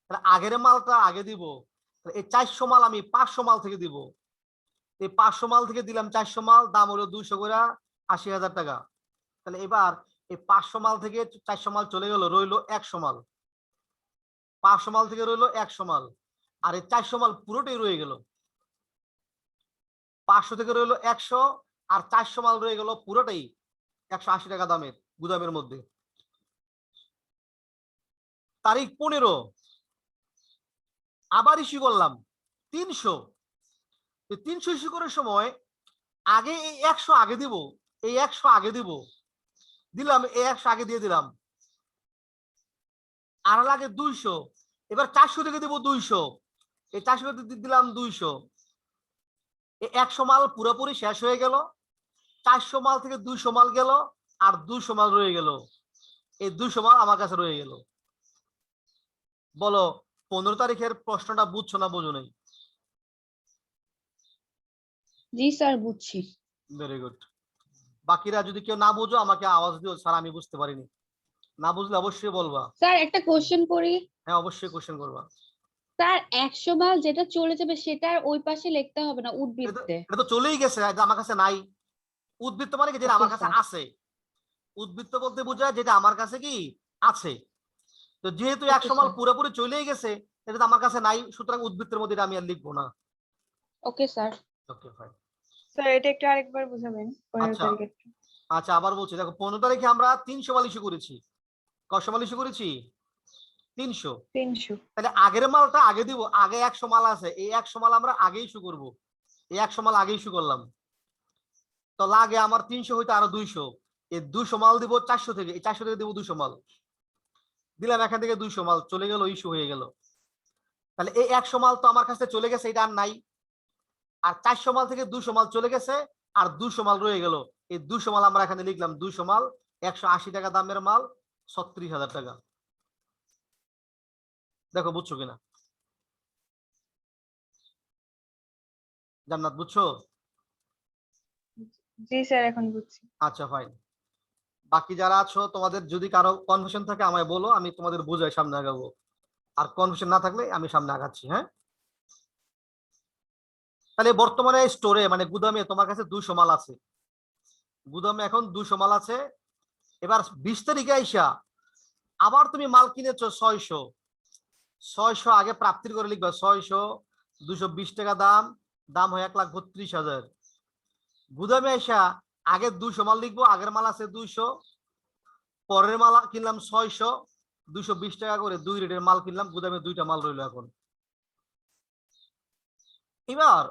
তাহলে আগের মালটা আগে দিব। এই 400 মাল আমি 500 মাল থেকে দিব। এই 500 মাল থেকে দিলাম 400 মাল, দাম হলো 200 করে 80,000 টাকা। তাহলে এবার এই 500 মাল থেকে 400 মাল চলে গেল, রইলো 100 মাল। 500 মাল থেকে রইলো 100 মাল। আর এই 400 মাল পুরোটাই রয়ে গেল। 500 থেকে রইলো 100, আর 400 মাল রয়ে গেল পুরোটাই 180 টাকা দামের গুদামের মধ্যে। তারিখ 15 আবার ইস্যু করলাম 300। 300 ইস্যু করার সময় আগে এই 100 আগে দিব, এই 100 আগে দিব, দিলাম এই 100 আগে দিয়ে দিলাম, আর লাগে 200। এবার 400 থেকে দিব 200, এই 400 দিলাম 200। এই 100 মাল পুরোপুরি শেষ হয়ে গেল। 400 মাল থেকে 200 মাল গেল, আর 200 মাল রয়ে গেল। এই 200 মাল আমার কাছে রয়ে গেল। বলো 15 তারিখের প্রশ্নটা বুঝছো না বুঝো নাই? জি স্যার বুঝছি। Very good. বাকিরা যদি কেউ না বুঝো আমাকে আওয়াজ দিও, স্যার আমি বুঝতে পারিনি। না বুঝলে অবশ্যই বলবা। স্যার একটা কোশ্চেন করি। হ্যাঁ অবশ্যই কোশ্চেন করবা। স্যার 100 ভাগ যেটা চলে যাবে সেটা আর ওই পাশে লিখতে হবে না উদ্বৃত্তে। এটা তো চলেই গেছে, এটা আমার কাছে নাই। উদ্বৃত্ত মানে কি, যেটা Okay, আমার কাছে sir. আছে। উদ্বৃত্ত বলতে বোঝায় যেটা আমার কাছে কি আছে। তো যেহেতু Okay, 100 মাল sir. পুরোপুরি চলেই গেছে, এটা তো আমার কাছে নাই, সুতরাং উদ্বৃত্তের মধ্যে এটা আমি আর লিখবো না। Okay sir. Okay fine. Sir এটা একটু আরেকবার বুঝাবেন 15 আচ্ছা তারিখের। আচ্ছা আবার বলছি, দেখো 15 তারিখে আমরা 300 মাল ইস্যু করেছি। কয়শো মাল ইস্যু করেছি? 300। 300। তাহলে আগের মালটা আগে দিব, আগে 100 মাল আছে, এই 100 মাল আমরা আগে ইস্যু করব। এই 100 মাল আগে ইস্যু করলাম, তো লাগে আমার 300 হইতে আরো 200। এই 200 মাল দিব 400 থেকে, এই 400 থেকে দিব 200 মাল দিলাম, এখান থেকে 200 মাল চলে গেল, ইস্যু হয়ে গেল। তাহলে এই 100 মাল তো আমার কাছে চলে গেছে, এটা আর নাই। আর 400 মাল থেকে 200 মাল চলে গেছে, আর 200 মাল রয়ে গেল। এই 200 মাল আমরা এখানে লিখলাম, 200 মাল 180 টাকা দামের মাল, 36,000 টাকা। দেখো বুঝছো কিনা? জান্নাত বুঝছো? জি স্যার এখন বুঝছি। আচ্ছা ফাইন। বাকি যারা আছো তোমাদের যদি কারো কনফিউশন থাকে আমায় বলো, আমি তোমাদের বুঝাই সামনে আগাবো। আর কনফিউশন না থাকলে আমি সামনে আগাচ্ছি। হ্যাঁ, তাহলে বর্তমানে স্টোরে মানে গুদামে তোমার কাছে 200 মাল আছে। গুদামে এখন 200 মাল আছে। এবার 20 তারিখে আইসা আবার তুমি মাল কিনেছো 600। 600 আগে প্রাপ্তির করে লিখবা, 600 220 টাকা দাম, দাম হয় 1,32,000। গুদামে আইসা আগে 200 মাল লিখবো, আগের মাল আছে 200, পরের মাল কিনলাম 600, 220 টাকা করে 2 রেটের মাল কিনলাম, গুদামে 2টা মাল রইলো। এখন এবার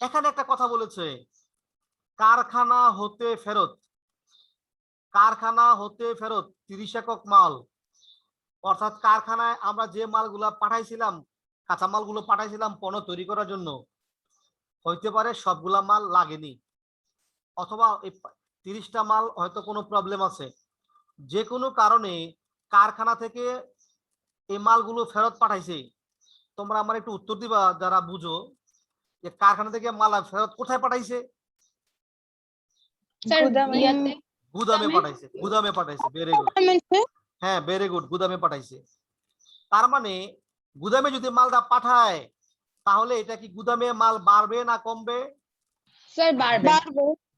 এখানে একটা কথা বলেছে, কারখানা হতে ফেরত। কারখানা হতে ফেরত 30 একক মাল, অর্থাৎ কারখানায় আমরা যে মালগুলা পাঠাইছিলাম, কাঁচা মালগুলো পাঠাইছিলাম পণ্য তৈরি করার জন্য, হইতে পারে সবগুলা মাল লাগেনি, অথবা এই 30টা মাল হয়তো কোনো প্রবলেম আছে। যে কোনো কারণে কারখানা থেকে এই মালগুলো ফেরত পাঠাইছে। তোমরা আমার একটু উত্তর দিবা যারা বুঝো, যে কারখানা থেকে মাল ফেরত কোথায় পাঠাইছে? স্যার গুদামে। ইয়াতে গুদামে পাঠাইছে। গুদামে পাঠাইছে, ভেরি গুড। হ্যাঁ ভেরি গুড, গুদামে পাঠাইছে। তার মানে গুদামে যদি মালটা পাঠায়, তাহলে এটা কি গুদামে মাল বাড়বে না কমবে? স্যার বাড়বে।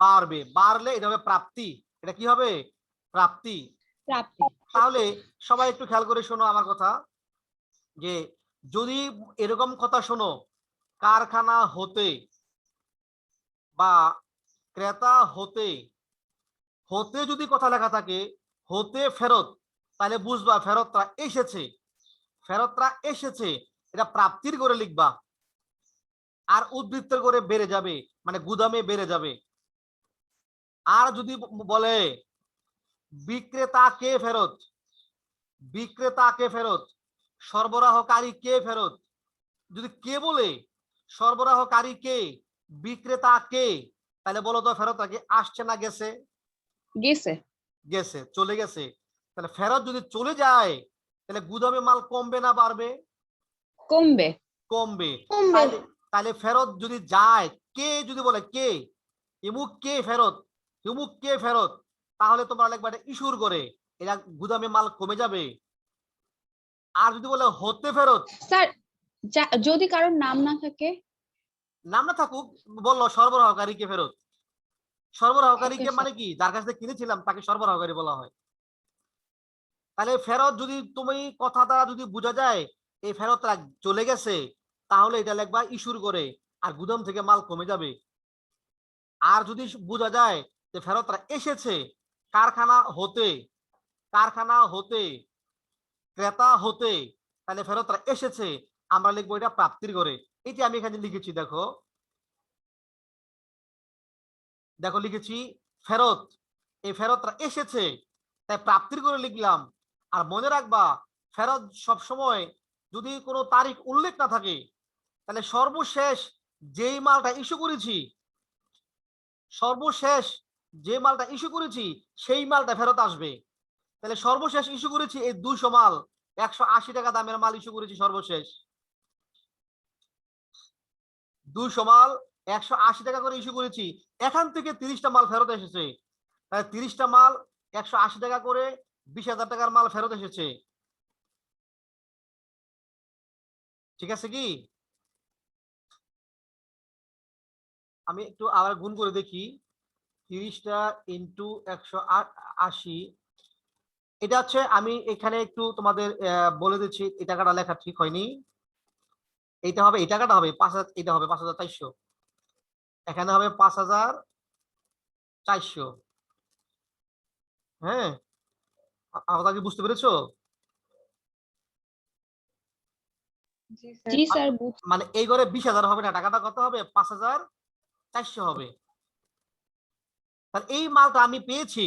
বাড়বে। বাড়লে এটা হবে প্রাপ্তি। এটা কি হবে? প্রাপ্তি। প্রাপ্তি। তাহলে সবাই একটু খেয়াল করে শোনো আমার কথা, যে যদি এরকম কথা শোনো, কারখানা হতে বা ক্রেতা হতে, হতে যদি কথা লেখা থাকে, হতে ফেরত, তাহলে বুঝবা ফেরতরা এসেছে। ফেরতরা এসেছে এটা প্রাপ্তির করে লিখবা, আর উদ্বৃত্তের করে বেড়ে যাবে, মানে গুদামে বেড়ে যাবে। আর যদি বলে বিক্রেতাকে ফেরত, বিক্রেতাকে ফেরত, সরবরাহকারী কে ফেরত, যদি কে বলে সরবরাহকারী কে, বিক্রেতা কে, তাহলে বলো তো ফেরতটা কি আসছে না গেছে? গেছে। গেছে, চলে গেছে। তাহলে ফেরত যদি চলে যায়, তাহলে গুদামে মাল কমবে না বাড়বে? কমবে। কমবে। তাহলে ফেরত যদি যায়, কে যদি বলে কে, ইমুক কে ফেরত, ইমুক কে ফেরত, তাহলে তোমরা লিখবা এটা ইস্যুর করে, এটা গুদামে মাল কমে যাবে। আর যদি বলে হতে ফেরত, স্যার যদি কারোর নাম না থাকে? নাম না থাকুক, বললো সরবরাহকারীকে ফেরত। সরবরাহকারীকে Okay, মানে কি, যার কাছ থেকে কিনেছিলাম তাকে সরবরাহকারী বলা হয়। তাহলে ফেরত যদি তুমি কথা দ্বারা যদি বোঝা যায় এই ফেরতটা চলে গেছে, তাহলে এটা লিখবা ইস্যুর করে, আর গুদাম থেকে মাল কমে যাবে। আর যদি বোঝা যায় যে ফেরতরা এসেছে কারখানা হতে ক্রেতা হতে, তাহলে ফেরতরা এসেছে, আমরা লিখবো এটা প্রাপ্তির করে। এটি আমি এখানে লিখেছি, দেখো লিখেছি ফেরত, এই ফেরতরা এসেছে তাই প্রাপ্তির করে লিখলাম। আর মনে রাখবা ফেরত সবসময় যদি কোনো তারিখ উল্লেখ না থাকে, তাহলে সর্বশেষ যেই মালটা ইস্যু করেছি সেই মালটা ফেরত আসবে। তাহলে সর্বশেষ ইস্যু করেছি এই 200 মাল, 180 টাকা দামের মাল ইস্যু করেছি সর্বশেষ। 200 মাল 180 টাকা করে ইস্যু করেছি, এখান থেকে 30টা মাল ফেরত এসেছে। তাহলে 30টা মাল 180 টাকা করে 20,000 টাকার মাল ফেরত এসেছে। ঠিক আছে কি? আমি একটু আবার গুণ করে দেখি। 30টা ইন্টু 180, এটা হচ্ছে, আমি এখানে একটু তোমাদের বলে দিচ্ছি, এই টাকাটা লেখা ঠিক হয়নি। এইটা হবে, এই টাকাটা হবে 5,000, এটা হবে 5,400, এখানে হবে 5,400। হ্যাঁ, আমরা কি বুঝতে পেরেছো? জি স্যার। মানে এই ঘরে 20,000 হবে না, টাকাটা কত হবে? 5,400 হবে। তাহলে এই মালটা আমি পেয়েছি,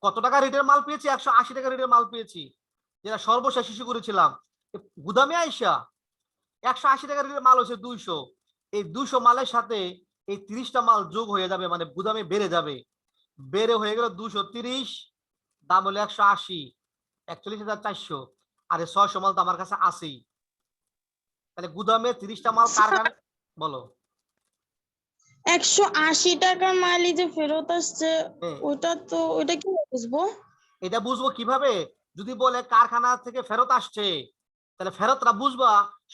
কত টাকা রেটের মাল পেয়েছি? 180 টাকা রেটের মাল পেয়েছি, যেটা সর্বশেষ ইস্যু করেছিলাম। গুদামে আইসা 180 টাকা রেটের মাল হচ্ছে 200, এই 200 মালের সাথে এই 30টা মাল যোগ হয়ে যাবে, মানে গুদামে বেড়ে যাবে, বেড়ে হয়ে গেল 230, দাম হলো 180, 41,400, আর 600 মাল তো আমার কাছে আছেই। তাহলে গুদামে 30টা মাল কারখানা, বলো 180 টাকার মালই যে ফেরত আসছে, ওইটা কি বুঝবো? এটা বুঝবো কিভাবে? যদি বলে কারখানা থেকে ফেরত আসছে, তাহলে ফেরতরা বুঝবা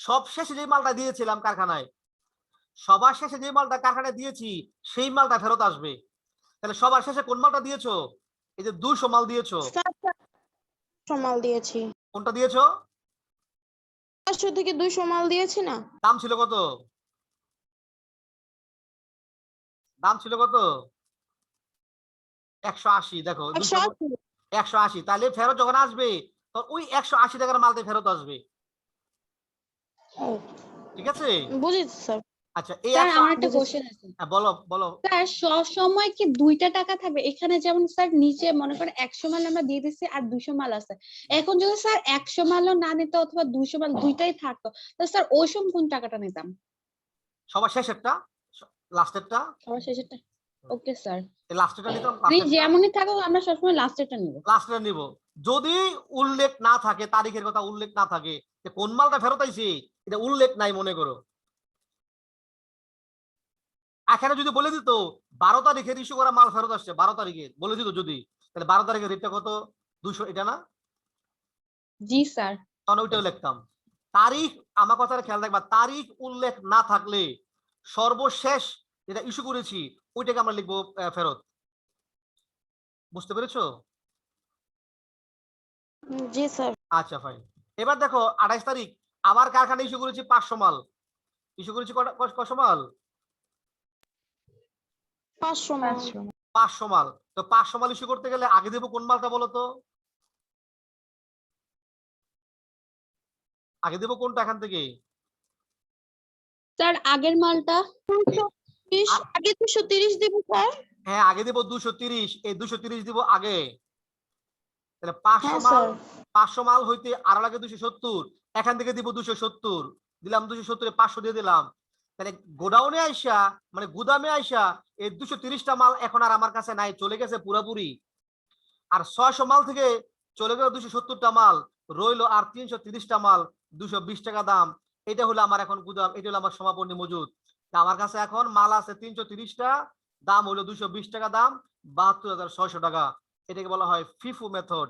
সব শেষে যে মালটা দিয়েছিলাম কারখানায়, সবার শেষে যে মালটা কারখানায় দিয়েছি সেই মালটা ফেরত আসবে। তাহলে সবার শেষে কোন মালটা দিয়েছো? এই যে 200 মাল দিয়েছো। মাল দিয়েছি। কোনটা দিয়েছো? 500 থেকে 200 মাল দিয়েছি না? দাম ছিল কত? দাম ছিল কত? 180। দেখো 180, তাহলে ফেরত যখন আসবে তখন ওই 180 টাকার মালটা ফেরত আসবে। ঠিক আছে, বুঝেছি স্যার। আচ্ছা এই স্যার আমার একটা কোশ্চেন আছে। বলো বলো। স্যার সব সময় কি 2টা টাকা থাকবে? এখানে যেমন স্যার নিচে মনে করেন 100 মাল আমরা দিয়ে দিচ্ছি আর 200 মাল আছে, এখন যদি স্যার 100 মালও না নিত অথবা 200 মাল দুইটাই থাকতো, তাহলে স্যার ওই সময় কোন টাকাটা নিতাম? সবার শেষেরটা, লাস্টেরটা। সবার শেষেরটা। ওকে স্যার, এই লাস্টেরটা নিতাম, যেমনই থাকুক আমরা সবসময় লাস্টেরটা নিব। লাস্টেরটা নিব। যদি উল্লেখ না থাকে, তারিখের কথা উল্লেখ না থাকে, যে কোন মালটা ফেরত আইছে এটা উল্লেখ নাই মনে করো, এখানে যদি বলে দিত 12 তারিখের ইস্যু করা মাল ফেরত আসছে, 12 তারিখে বলে দিত যদি, তাহলে 12 তারিখের রেটটা কত? 200, এটা না? জি স্যার। তখন ওইটাও লিখতাম। তারিখ, আমার কথাটা খেয়াল রাখবা, তারিখ উল্লেখ না থাকলে সর্বশেষ যেটা ইস্যু করেছি ওইটাকে আমরা লিখবো ফেরত। বুঝতে পেরেছো? জি স্যার। আচ্ছা ফাইন। এবার দেখো 28 তারিখ আবার কারখানা ইস্যু করেছি 500 মাল, ইস্যু করেছি কত মাল? 500 মাল। 500 মাল। তো 500 মাল ইস্যু করতে গেলে আগে দেবো কোন মালটা বলো তো? আগে দেবো কোনটা এখান থেকে? স্যার আগের মালটা। আগে 230 দিব স্যার। হ্যাঁ আগে দেবো 230, এই 230 দিব আগে। তাহলে 500 মাল, 500 মাল হইতে আরো লাগে 270, এখান থেকে দিব 270, দিলাম 270 500 দিয়ে দিলাম। তাহলে গোডাউনে আইসা, মানে গুদামে আইসা এই 230টা মাল এখন আর আমার কাছে নাই, চলে গেছে পুরাপুরি। আর 600 মাল থেকে চলে গেল 270টা মাল, রইলো আর 330টা মাল, 220 টাকা দাম। এটা হলো আমার এখন গুদাম, এটা হলো আমার সমাপনী মজুদ। আমার কাছে এখন মাল আছে 330টা, দাম হলো 220 টাকা, দাম 72,600 টাকা। এটাকে বলা হয় ফিফো মেথড।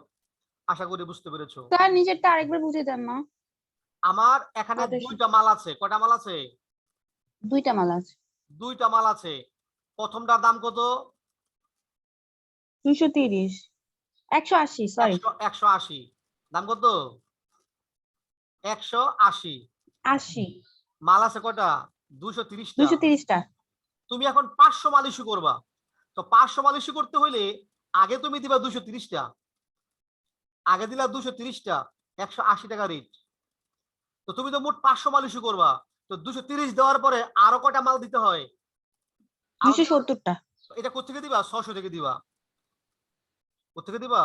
আশা করি বুঝতে পেরেছো। স্যার নিচেরটা আরেকবার বুঝিয়ে দেন না। আমার এখানে 2টা মাল আছে, কয়টা মাল আছে? 2টা মাল আছে। 2টা মাল আছে। প্রথমটার দাম কত? 230, 180, সরি 180। দাম কত? 180। 80। মাল আছে কয়টা? 230টা। 230টা। তুমি এখন 500 মাল ইস্যু করবা। তো 500 মাল ইস্যু করতে হইলে আগে তুমি দিবা 230টা, আগে দিলা 230টা, 180 টাকা রেট। তো তুমি তো মোট 500 মাল ইস্যু করবা, তো 230 দেওয়ার পরে আরো কয়টা মাল দিতে হয়? 270টা। এটা কোথেকে দিবা? 600 থেকে দিবা। কোথেকে দিবা?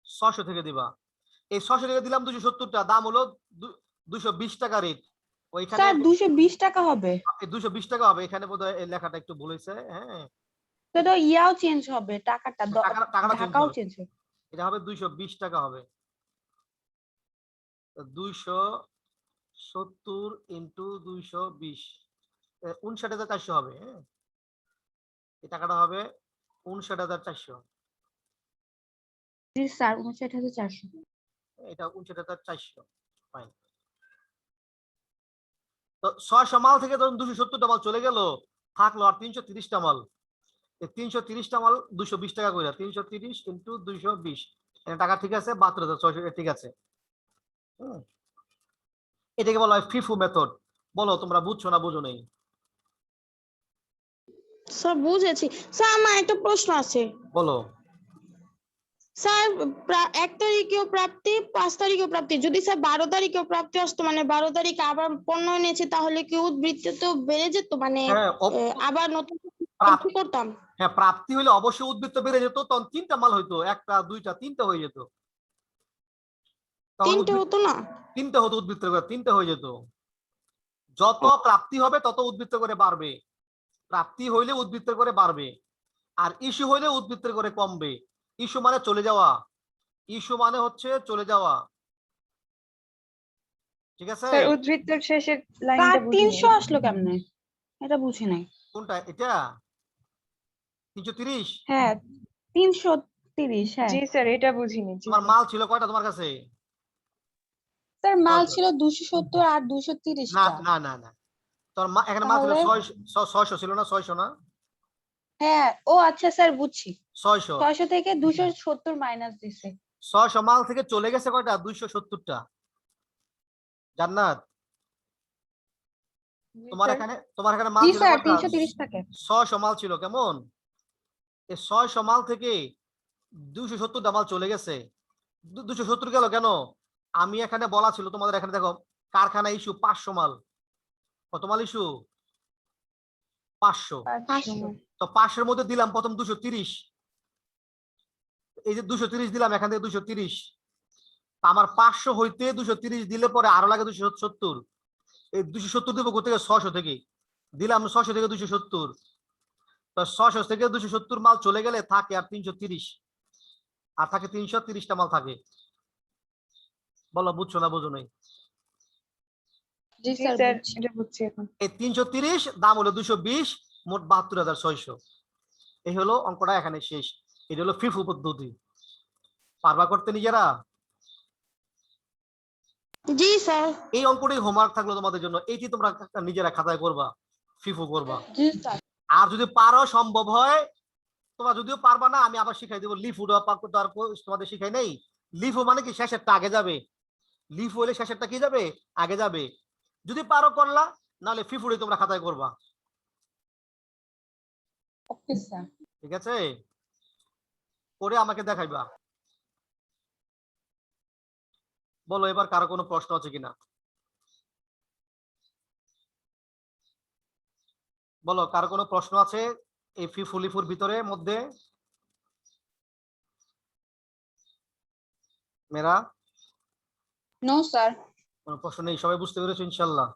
600 থেকে দিবা। এই 600 থেকে দিলাম 270টা, দাম হলো 220 টাকা রেট। ওইখানে স্যার 220 টাকা হবে। 220 টাকা হবে। এখানে বোধহয় এই লেখাটা একটু ভুল হয়েছে। হ্যাঁ, তো ইয়াও চেঞ্জ হবে, টাকাটা টাকাটা চেঞ্জ ঢাকাও হবে। চেঞ্জ হবে। এটা হবে 220 টাকা হবে। 270 ইন্টু 220 59,400 হবে। হ্যাঁ, এই টাকাটা হবে 59,400। জি স্যার, 59,400। এটা 59,400। ফাইন। তো 600 মাল থেকে ধরুন 270টা মাল চলে গেল, থাকলো আর 330টা মাল। এই 330টা মাল 220 টাকা করে, 330 ইন্টু 220 টাকা, ঠিক আছে? 72,600, ঠিক আছে। এটাকে বলা হয় ফিফু মেথড। বলো তোমরা বুঝছো না বুঝো নেই? স্যার বুঝেছি। স্যার আমার একটা প্রশ্ন আছে। বলো। স্যার 1 তারিখেও প্রাপ্তি, 5 তারিখেও প্রাপ্তি, যদি স্যার 12 তারিখেও প্রাপ্তি আসতো, মানে 12 তারিখে আবার পণ্য এনেছে, তাহলে কি উদ্বৃত্ত তো বেড়ে যেত, মানে হ্যাঁ, আবার নতুন কি করতাম? হ্যাঁ, প্রাপ্তি হইলে অবশ্যই উদ্বৃত্ত বেড়ে যেত। তখন 3টা মাল হইতো, 1টা 2টা 3টা হয়ে যেত। তখন 3টে হতো না? 3টা হতো উদ্বৃত্ত করে, 3টা হয়ে যেত। যত প্রাপ্তি হবে তত উদ্বৃত্ত করে বাড়বে। প্রাপ্তি হইলে উদ্বৃত্ত করে বাড়বে, আর ইস্যু হইলে উদ্বৃত্ত করে কমবে। ইস্যু মানে চলে যাওয়া, ইস্যু মানে হচ্ছে চলে যাওয়া। ঠিক আছে? স্যার উদ্বৃত্তর শেষের স্যার লাইনটা 300 আসলো কেমনে? এটা বুঝি নাই। কোনটা এটা? 330? হ্যাঁ 330। হ্যাঁ জি স্যার, এটা বুঝিনি। জি তোমার স্যার। মাল ছিল কয়টা তোমার কাছে? স্যার, মাল কয়টা? ছিল 270 আর না 230টা। না না না, তোর এখানে মাল ছিল তাহলে 600 ছিল না? 600 না? হ্যাঁ, ও আচ্ছা স্যার বুঝছি। 600। 600 থেকে 270 মাইনাস দিছে। 600 মাল থেকে চলে গেছে কয়টা? 270টা। জান্নাত, জি তোমার স্যার। এখানে মাল জি ছিল স্যার, কয়টা? 330 থাকে। 600 মাল ছিল। কেমন? এই 600 মাল থেকে 270টা মাল চলে গেছে। 270 গেল কেন? আমি এখানে বলা ছিল তোমাদের, এখানে দেখো কারখানা ইস্যু 500 মাল। কত মাল ইস্যু? 500। 500। তো 500-এর মধ্যে দিলাম প্রথম 230। এই যে 230 দিলাম, এখান থেকে 230। আমার 500 হইতে 230 দিলে পরে আরো লাগে 270। এই 270 দেবো কোথা থেকে? 600 থেকে দিলাম। 600 থেকে 270, তো 600 থেকে 270 মাল চলে গেলে থাকে আর 330, আর থাকে 330টা মাল থাকে। বলো বুঝছো না বুঝো নাই? জি জি স্যার স্যার, বুঝছি। এটা বুঝছি এখন। এই 330 দাম হলো 220, মোট 72,600। এই হলো অঙ্কটা, এখানে শেষ। এটা হলো ফিফু পদ্ধতি। পারবা করতে নিজেরা? জি স্যার। এই অঙ্কটাই হোমওয়ার্ক থাকলো তোমাদের জন্য, এইটি তোমরা নিজেরা খাতায় করবা, ফিফু করবা। জি স্যার। আর যদি পারো, সম্ভব হয়, তোমরা যদিও পারবা না, আমি আবার শিখাই দেবো। লিফু তোমাদের শিখাই নেই। লিফু মানে কি? শেষেরটা আগে যাবে। লিফু হলে শেষেরটা কি যাবে? আগে যাবে। যদি পারো করলা, নাহলে ফিফুরে তোমরা খাতায় করবা। Okay sir. ঠিক আছে? করে আমাকে দেখাইবা। বলো এবার কারো কোনো প্রশ্ন আছে কিনা? বলো কারো কোনো প্রশ্ন আছে এই ফিফু লিফুর ভিতরে মধ্যে? মেরা নো স্যার। কোনো প্রশ্ন নেই? সবাই বুঝতে পেরেছো ইনশাল্লাহ?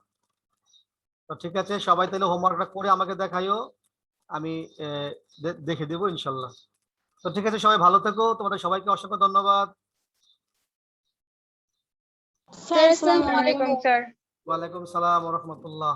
তো ঠিক আছে, সবাই তাহলে হোমওয়ার্কটা করে আমাকে দেখাইও, আমি দেখে দেবো ইনশাল্লাহ। তো ঠিক আছে, সবাই ভালো থেকো। তোমাদের সবাইকে অসংখ্য ধন্যবাদ। স্যার আসসালামু ওয়ালাইকুম আলাইকুম। স্যার। ওয়ালাইকুম সালাম ওয়া রাহমাতুল্লাহ।